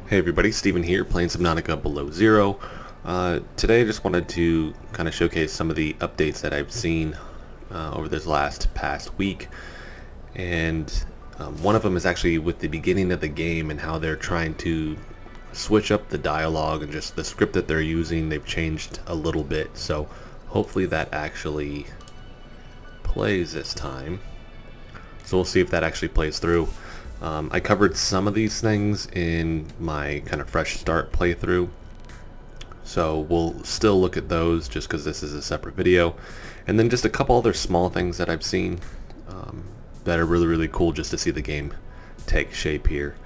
Hey everybody, Steven here, playing Subnautica Below Zero. Today I just wanted to kind of showcase some of the updates that I've seen over this past week. And one of them is actually with the beginning of the game and how they're trying to switch up the dialogue and just the script that they're using. They've changed a little bit, so hopefully that actually plays this time. So we'll see if that actually plays through. I covered some of these things in my kind of fresh start playthrough, so we'll still look at those just because this is a separate video, and then just a couple other small things that I've seen that are really cool just to see the game take shape here.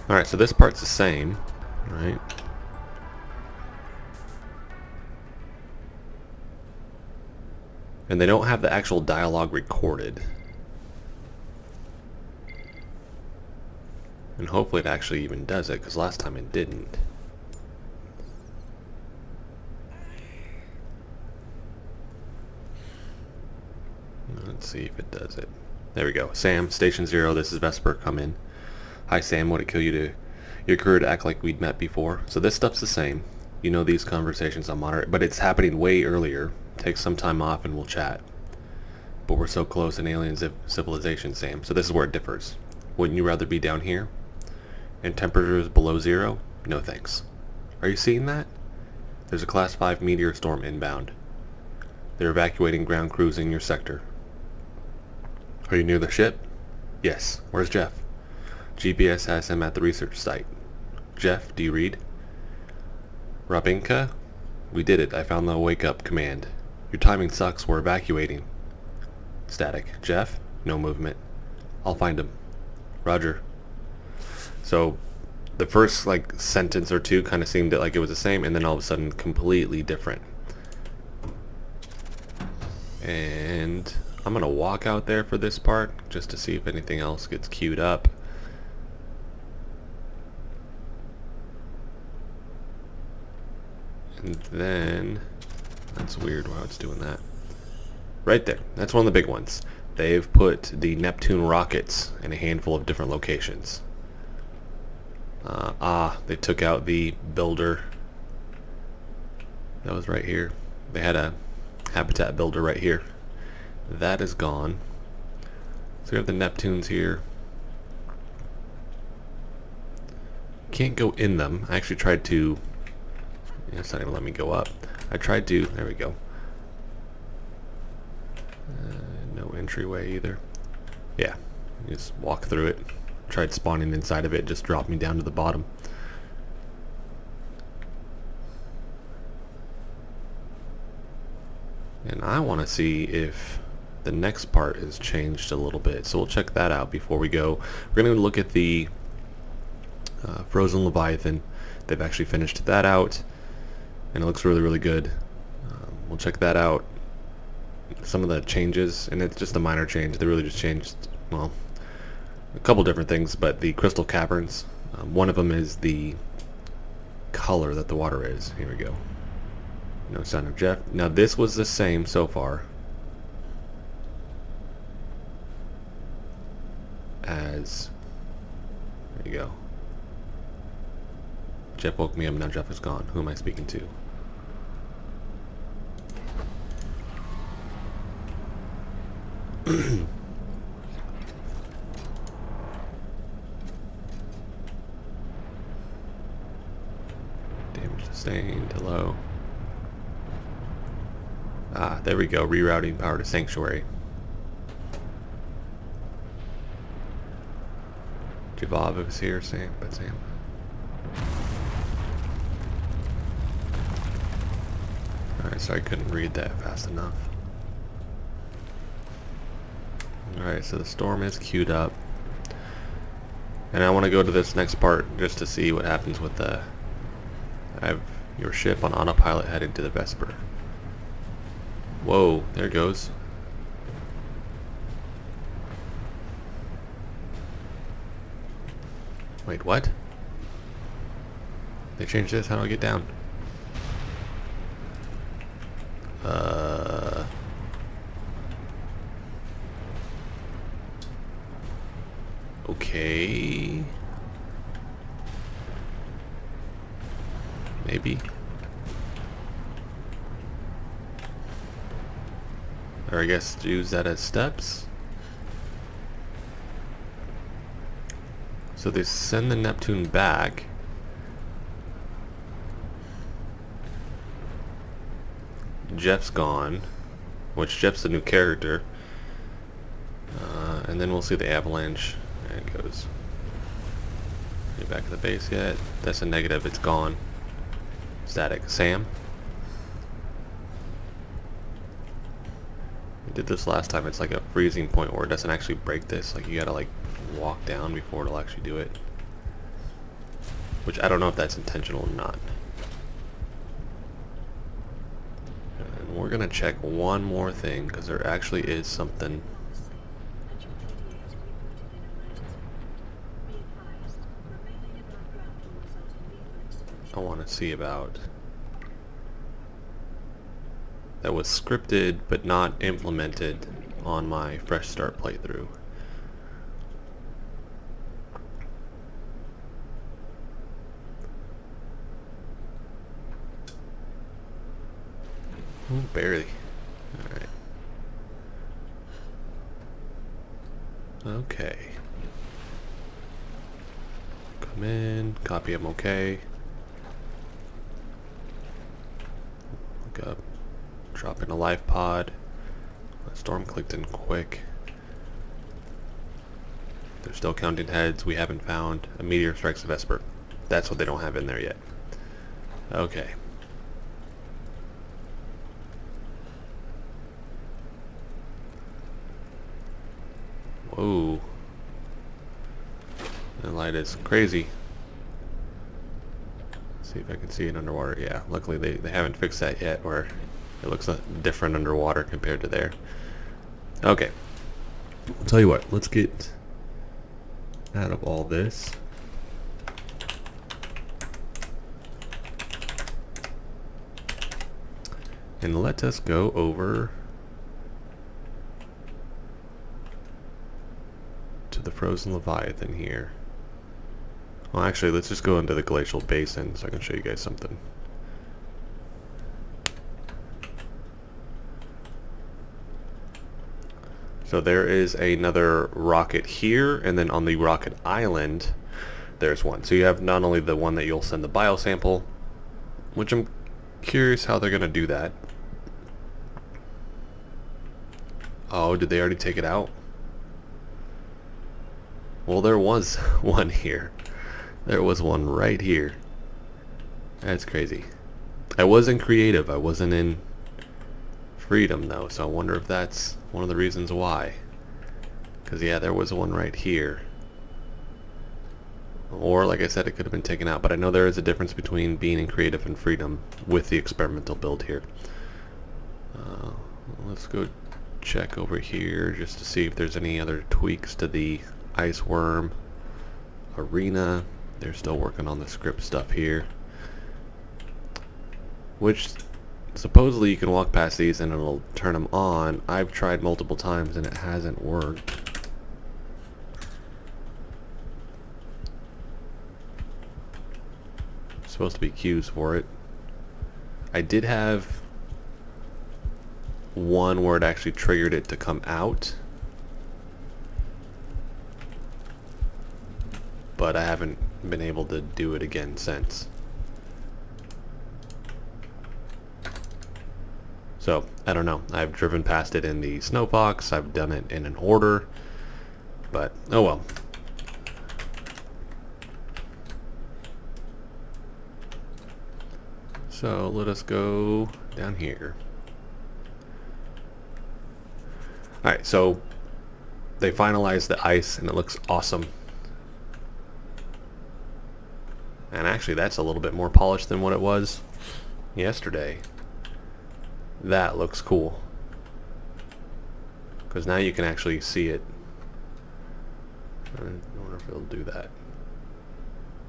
Alright, so this part's the same, right? And they don't have the actual dialogue recorded. And hopefully it actually even does it, because last time it didn't. Let's see if it does it. There we go. Sam, Station 0, this is Vesper, come in. Hi Sam, would it kill you to your career to act like we'd met before? So this stuff's the same. You know these conversations on moderate, but it's happening way earlier. Take some time off and we'll chat. But we're so close in alien civilization, Sam. So this is where it differs. Wouldn't you rather be down here? And temperatures below zero? No thanks. Are you seeing that? There's a Class 5 meteor storm inbound. They're evacuating ground crews in your sector. Are you near the ship? Yes. Where's Jeff? GPS has him at the research site. Jeff, do you read? Rabinka? We did it. I found the wake-up command. Your timing sucks. We're evacuating. Static. Jeff? No movement. I'll find him. Roger. So the first sentence or two kind of seemed like it was the same, and then all of a sudden completely different. And I'm gonna walk out there for this part just to see if anything else gets queued up. And then that's weird why it's doing that. Right there. That's one of the big ones. They've put the Neptune Rockets in a handful of different locations. They took out the builder. That was right here. They had a habitat builder right here. That is gone. So we have the Neptunes here. Can't go in them. I actually tried to... It's not even letting me go up. I tried to... There we go. No entryway either. Yeah, you just walk through it. Tried spawning inside of it, just dropped me down to the bottom. And I want to see if the next part is changed a little bit, so we'll check that out before we go. We're going to look at the Frozen Leviathan. They've actually finished that out, and it looks really good. We'll check that out. Some of the changes, and it's just a minor change. They really just changed, well, a couple different things, but the Crystal Caverns, one of them is the color that the water is. Here we go. No sign of Jeff. Now this was the same so far as, there you go. Jeff woke me up, now Jeff is gone. Who am I speaking to? Damage sustained. Hello. There we go. Rerouting power to sanctuary. Javava is here, Sam. Alright, so I couldn't read that fast enough. Alright, so the storm is queued up. And I want to go to this next part just to see what happens with the... I have your ship on autopilot heading to the Vesper. Whoa, there it goes. Wait, what? They changed this? How do I get down? Okay. maybe. Or I guess use that as steps. So they send the Neptune back. Jeff's gone, which Jeff's the new character. And then we'll see the avalanche. There it goes. Are you back to the base yet? That's a negative. It's gone. Static. Sam? We did this last time. It's like a freezing point where it doesn't actually break this. Like you gotta like walk down before it'll actually do it. Which I don't know if that's intentional or not. And we're gonna check one more thing because there actually is something. I want to see about that was scripted but not implemented on my fresh start playthrough. Ooh, barely. Alright. Okay. Come in, copy I'm okay. Look up. Drop in a life pod. Storm clicked in quick. They're still counting heads. We haven't found a meteor strikes a Vesper. That's what they don't have in there yet. Okay. Whoa. The light is crazy. Let's see if I can see it underwater. Yeah, luckily they haven't fixed that yet, where it looks different underwater compared to there. Okay. I'll tell you what, let's get out of all this. And let us go over to the frozen Leviathan here. Well, actually, let's just go into the glacial basin so I can show you guys something. So there is another rocket here, and then on the rocket island, there's one. So you have not only the one that you'll send the biosample, which I'm curious how they're going to do that. Oh, did they already take it out? Well, there was one here. There was one right here. That's crazy. I was in creative. I wasn't in freedom, though, so I wonder if that's one of the reasons why. Because, yeah, there was one right here. Or, like I said, it could have been taken out. But I know there is a difference between being in creative and freedom with the experimental build here. Let's go check over here just to see if there's any other tweaks to the ice worm arena. They're still working on the script stuff here, which supposedly you can walk past these and it'll turn them on. I've tried multiple times and it hasn't worked. Supposed to be cues for it. I did have one where it actually triggered it to come out, but I haven't been able to do it again since. So, I don't know. I've driven past it in the snowfox. I've done it in an order, but oh well. So let us go down here. Alright, so they finalized the ice and it looks awesome. And actually that's a little bit more polished than what it was yesterday. That looks cool. Because now you can actually see it. I wonder if it'll do that.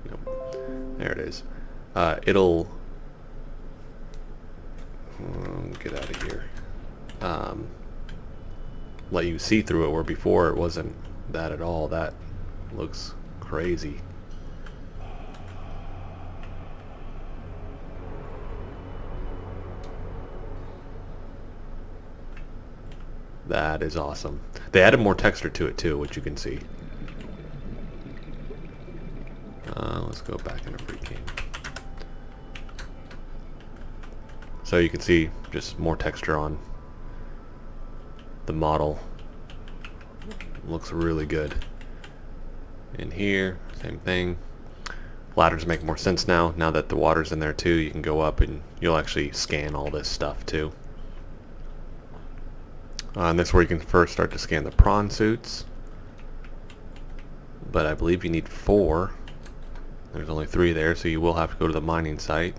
Nope. There it is. It'll... get out of here. Let you see through it, where before it wasn't that at all. That looks crazy. That is awesome. They added more texture to it too, which you can see. Let's go back into free game. So you can see just more texture on the model. Looks really good. In here, same thing. Ladders make more sense now that the water's in there too. You can go up and you'll actually scan all this stuff too. And this is where you can first start to scan the prawn suits. But I believe you need 4. There's only 3 there, so you will have to go to the mining site.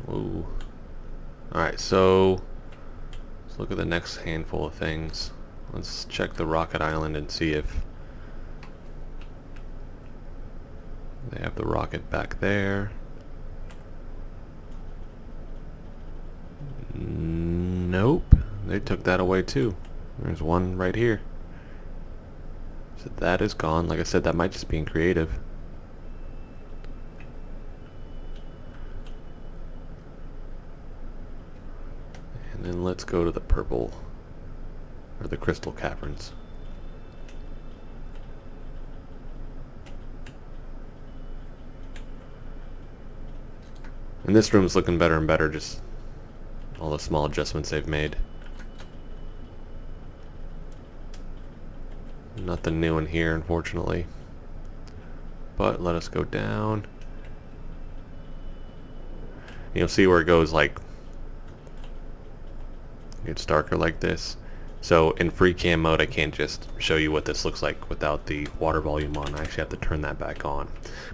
Ooh. Alright, so let's look at the next handful of things. Let's check the rocket island and see if they have the rocket back there. Nope, they took that away too. There's one right here. So that is gone. Like I said, that might just be in creative. And then let's go to the purple, or the Crystal Caverns. And this room's looking better and better, just all the small adjustments they've made. Nothing new in here, unfortunately. But let us go down. You'll see where it goes, like, it's darker like this. So in free cam mode, I can't just show you what this looks like without the water volume on. I actually have to turn that back on.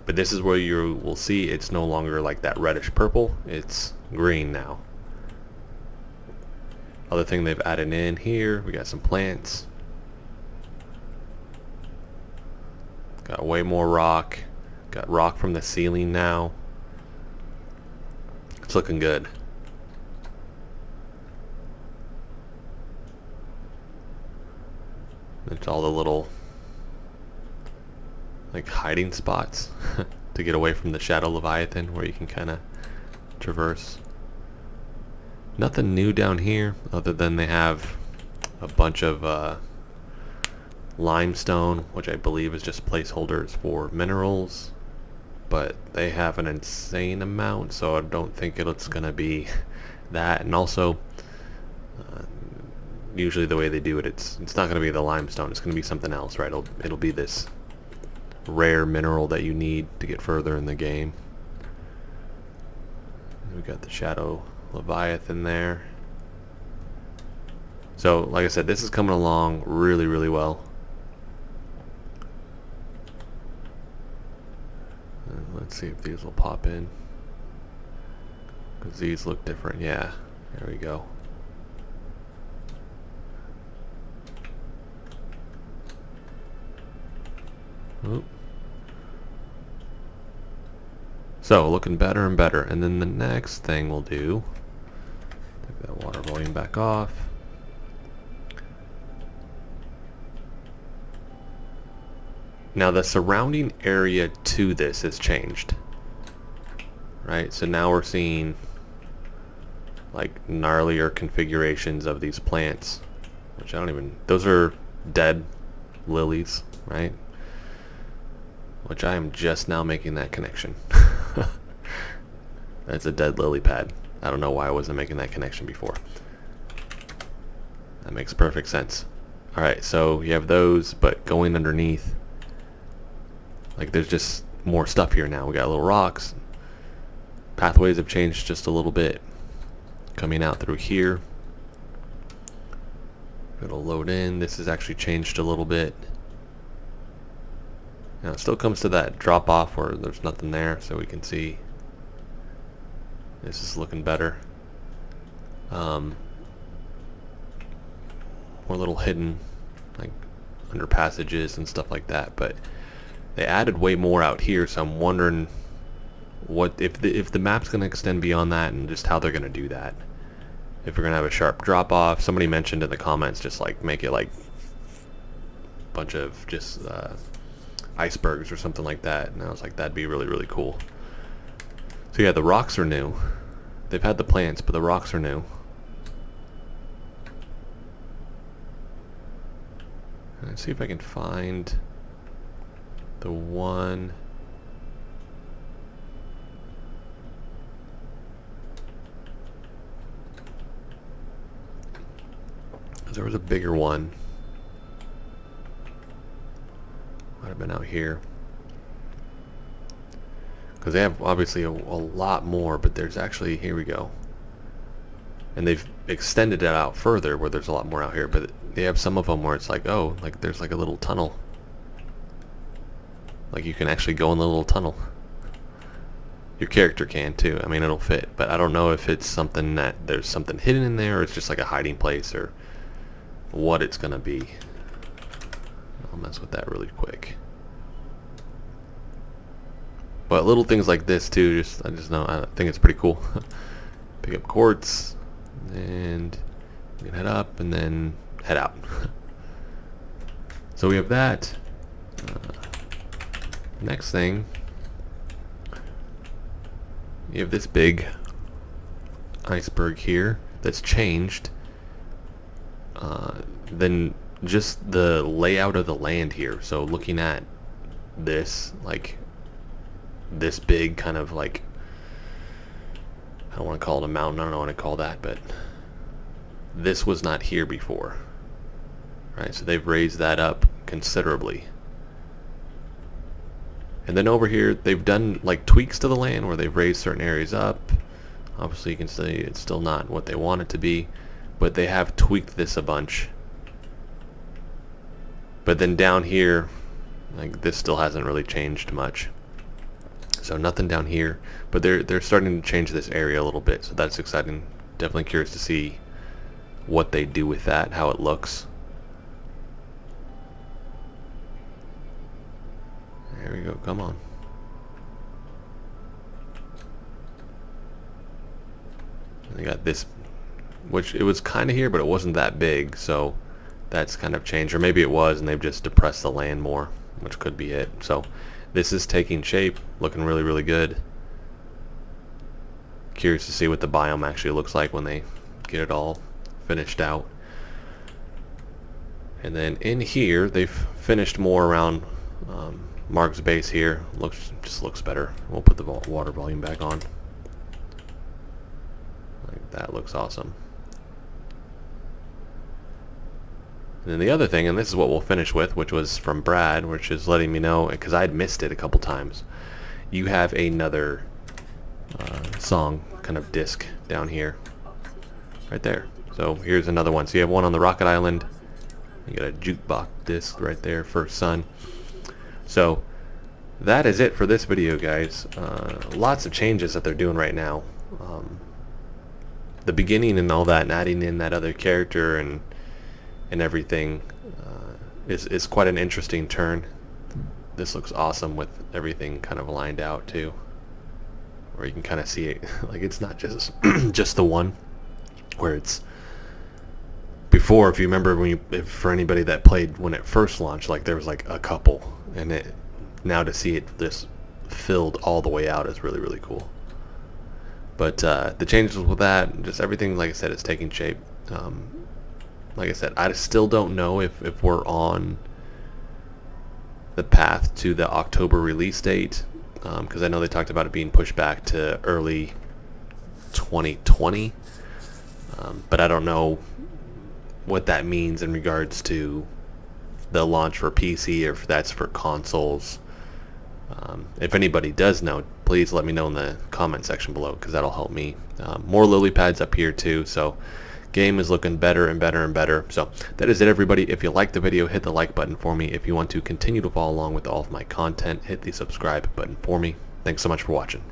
But this is where you will see it's no longer like that reddish purple. It's green now. Other thing they've added in here, we got some plants. Got way more rock. Got rock from the ceiling now. It's looking good. It's all the little like hiding spots to get away from the shadow Leviathan where you can kind of traverse. Nothing new down here other than they have a bunch of limestone, which I believe is just placeholders for minerals, but they have an insane amount, so I don't think it's gonna be that. And also usually the way they do it, it's not going to be the limestone, it's going to be something else, right? It'll be this rare mineral that you need to get further in the game. We got the shadow Leviathan there. So like I said, this is coming along really, really well. Let's see if these will pop in, because these look different. Yeah, there we go. Oop. So looking better and better. And then the next thing we'll do, take that water volume back off. Now the surrounding area to this has changed, right? So now we're seeing like gnarlier configurations of these plants, which I don't even, those are dead lilies, right? Which I am just now making that connection. That's a dead lily pad. I don't know why I wasn't making that connection before. That makes perfect sense. Alright, so you have those, but going underneath, like there's just more stuff here now. We got little rocks. Pathways have changed just a little bit. Coming out through here. It'll load in. This has actually changed a little bit. Now it still comes to that drop off where there's nothing there, so we can see this is looking better. More little hidden like under passages and stuff like that, but they added way more out here, so I'm wondering what if the map's going to extend beyond that, and just how they're going to do that. If we're going to have a sharp drop off. Somebody mentioned in the comments just like make it like a bunch of just icebergs or something like that, and I was like, that'd be really, really cool. So yeah, the rocks are new. they've had the plants, but the rocks are new. Let's see if I can find the one. There was a bigger one. Might have been out here. Because they have obviously a lot more, but there's actually, here we go. And they've extended it out further where there's a lot more out here, but they have some of them where it's like, oh, like there's like a little tunnel. Like you can actually go in the little tunnel. Your character can too. I mean, it'll fit, but I don't know if it's something that there's something hidden in there or it's just like a hiding place or what it's gonna be. I'll mess with that really quick. But little things like this too, I think it's pretty cool. Pick up quartz and you can head up and then head out. So we have that. Next thing, you have this big iceberg here that's changed. Then just the layout of the land here. So looking at this, like this big kind of like, I don't want to call it a mountain, I don't know what to call that, but this was not here before. Right, so they've raised that up considerably. And then over here, they've done like tweaks to the land where they've raised certain areas up. Obviously you can see it's still not what they want it to be, but they have tweaked this a bunch. But then down here, like this still hasn't really changed much. So nothing down here, but they're starting to change this area a little bit, so that's exciting. Definitely curious to see what they do with that, how it looks. There we go, come on. And they got this, which it was kind of here, but it wasn't that big, so that's kind of changed. Or maybe it was, and they've just depressed the land more, which could be it. So this is taking shape, looking really, really good. Curious to see what the biome actually looks like when they get it all finished out. And then in here, they've finished more around Mark's base here. Just looks better. We'll put the water volume back on. Like that looks awesome. And then the other thing, and this is what we'll finish with, which was from Brad, which is letting me know, because I'd missed it a couple times, you have another song kind of disc down here. Right there. So here's another one. So you have one on the Rocket Island. You got a jukebox disc right there, First Sun. So that is it for this video, guys. Lots of changes that they're doing right now. The beginning and all that, and adding in that other character and everything is quite an interesting turn. This looks awesome with everything kind of lined out too, where you can kind of see it. Like it's not just just the one, where it's before. If you remember, for anybody that played when it first launched, like there was like a couple, and it now to see it this filled all the way out is really, really cool. But the changes with that, just everything, like I said, is taking shape. Like I said, I still don't know if we're on the path to the October release date, because I know they talked about it being pushed back to early 2020, but I don't know what that means in regards to the launch for PC or if that's for consoles. If anybody does know, please let me know in the comment section below, because that'll help me. More lily pads up here too, so game is looking better and better and better. So that is it, everybody. If you liked the video, hit the like button for me. If you want to continue to follow along with all of my content, hit the subscribe button for me. Thanks so much for watching.